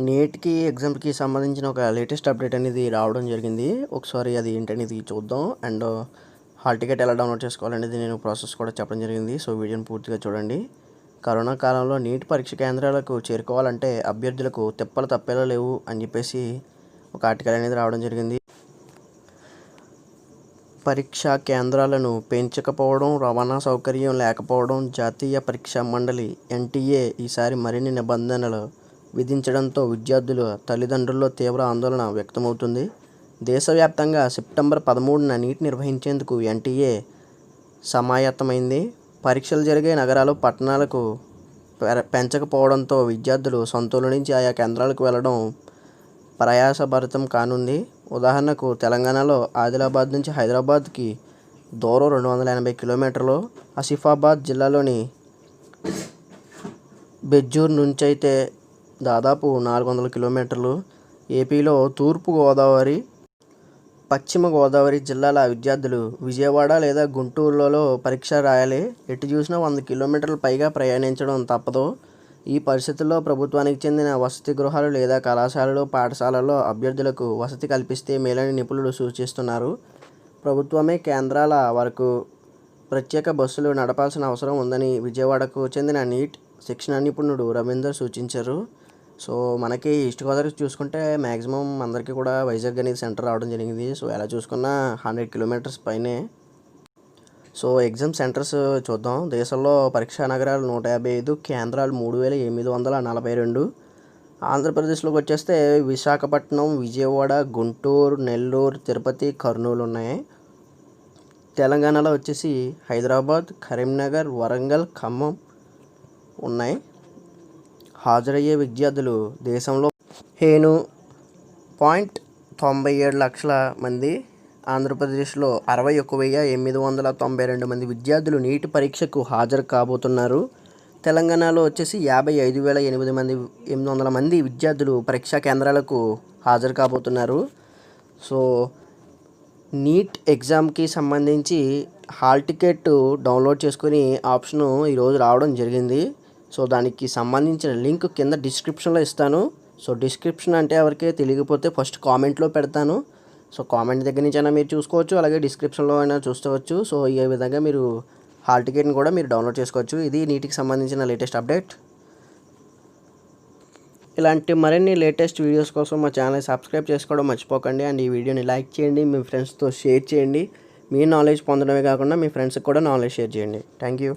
నీట్‌కి ఎగ్జామ్‌కి సంబంధించిన ఒక లేటెస్ట్ అప్డేట్ అనేది రావడం జరిగింది. ఒకసారి అది ఏంటనేది చూద్దాం. అండ్ హాల్ టికెట్ ఎలా డౌన్లోడ్ చేసుకోవాలనేది నేను ప్రాసెస్ కూడా చెప్పడం జరిగింది. సో వీడియోని పూర్తిగా చూడండి. కరోనా కాలంలో నీట్ పరీక్ష కేంద్రాలకు చేరుకోవాలంటే అభ్యర్థులకు తిప్పలు తప్పేలా లేవు అని చెప్పేసి ఒక ఆర్టికల్ అనేది రావడం జరిగింది. పరీక్షా కేంద్రాలను పెంచకపోవడం, రవాణా సౌకర్యం లేకపోవడం, జాతీయ పరీక్షా మండలి ఎన్టీఏ ఈసారి మరిన్ని నిబంధనలు విధించడంతో విద్యార్థుల తల్లిదండ్రుల్లో తీవ్ర ఆందోళన వ్యక్తమవుతుంది. దేశవ్యాప్తంగా సెప్టెంబర్ 13న నీట్ నిర్వహించేందుకు ఎన్టీఏ సమాయత్తమైంది. పరీక్షలు జరిగే నగరాలు, పట్టణాలకు పెంచకపోవడంతో విద్యార్థులు సొంతూరు నుంచి ఆయా కేంద్రాలకు వెళ్లడం ప్రయాసభరితం కానుంది. ఉదాహరణకు తెలంగాణలో ఆదిలాబాద్ నుంచి హైదరాబాద్కి దూరం 280 కిలోమీటర్లు. ఆసిఫాబాద్ జిల్లాలోని బెజ్జూర్ నుంచైతే దాదాపు 400 కిలోమీటర్లు. ఏపీలో తూర్పు గోదావరి, పశ్చిమ గోదావరి జిల్లాల విద్యార్థులు విజయవాడ లేదా గుంటూరులో పరీక్ష రాయాలి. ఎటు చూసినా 100 కిలోమీటర్ల పైగా ప్రయాణించడం తప్పదు. ఈ పరిస్థితుల్లో ప్రభుత్వానికి చెందిన వసతి గృహాలు లేదా కళాశాలలు, పాఠశాలల్లో అభ్యర్థులకు వసతి కల్పిస్తే మేలని నిపుణులు సూచిస్తున్నారు. ప్రభుత్వమే కేంద్రాల వరకు ప్రత్యేక బస్సులు నడపాల్సిన అవసరం ఉందని విజయవాడకు చెందిన నీట్ శిక్షణ నిపుణుడు రవీందర్ సూచించారు. సో మనకి ఈస్ట్ గోదావరి చూసుకుంటే మ్యాక్సిమం అందరికీ కూడా వైజాగ్ అనేది సెంటర్ రావడం జరిగింది. సో ఎలా చూసుకున్నా 100 కిలోమీటర్స్ పైనే. సో ఎగ్జామ్ సెంటర్స్ చూద్దాం. దేశంలో పరీక్షా నగరాలు 155, కేంద్రాలు 3842. ఆంధ్రప్రదేశ్లోకి వచ్చేస్తే విశాఖపట్నం, విజయవాడ, గుంటూరు, నెల్లూరు, తిరుపతి, కర్నూలు ఉన్నాయి. తెలంగాణలో వచ్చేసి హైదరాబాద్, కరీంనగర్, వరంగల్, ఖమ్మం ఉన్నాయి. హాజరయ్యే విద్యార్థులు దేశంలో 15.97 లక్షల మంది. ఆంధ్రప్రదేశ్లో 61,892 మంది విద్యార్థులు నీటి పరీక్షకు హాజరు కాబోతున్నారు. తెలంగాణలో వచ్చేసి 55,800 మంది విద్యార్థులు పరీక్షా కేంద్రాలకు హాజరు కాబోతున్నారు. సో నీట్ ఎగ్జామ్కి సంబంధించి హాల్ టికెట్ డౌన్లోడ్ చేసుకుని ఆప్షను ఈరోజు రావడం జరిగింది. సో దానికి సంబంధించిన లింక్ కింద డిస్క్రిప్షన్లో ఇస్తాను. సో డిస్క్రిప్షన్ అంటే ఎవరికీ తెలియకపోతే ఫస్ట్ కామెంట్లో పెడతాను. సో కామెంట్ దగ్గర నుంచి అయినా మీరు చూసుకోవచ్చు, అలాగే డిస్క్రిప్షన్లో అయినా చూసుకోవచ్చు. సో ఈ విధంగా మీరు హాల్ టికెట్ని కూడా మీరు డౌన్లోడ్ చేసుకోవచ్చు. ఇది నీటికి సంబంధించిన లేటెస్ట్ అప్డేట్. ఇలాంటి మరిన్ని లేటెస్ట్ వీడియోస్ కోసం మా ఛానల్ సబ్స్క్రైబ్ చేసుకోవడం మర్చిపోకండి. అండ్ ఈ వీడియోని లైక్ చేయండి, మీ ఫ్రెండ్స్తో షేర్ చేయండి. మీ నాలెడ్జ్ పొందడమే కాకుండా మీ ఫ్రెండ్స్కి కూడా నాలెడ్జ్ షేర్ చేయండి. Thank you.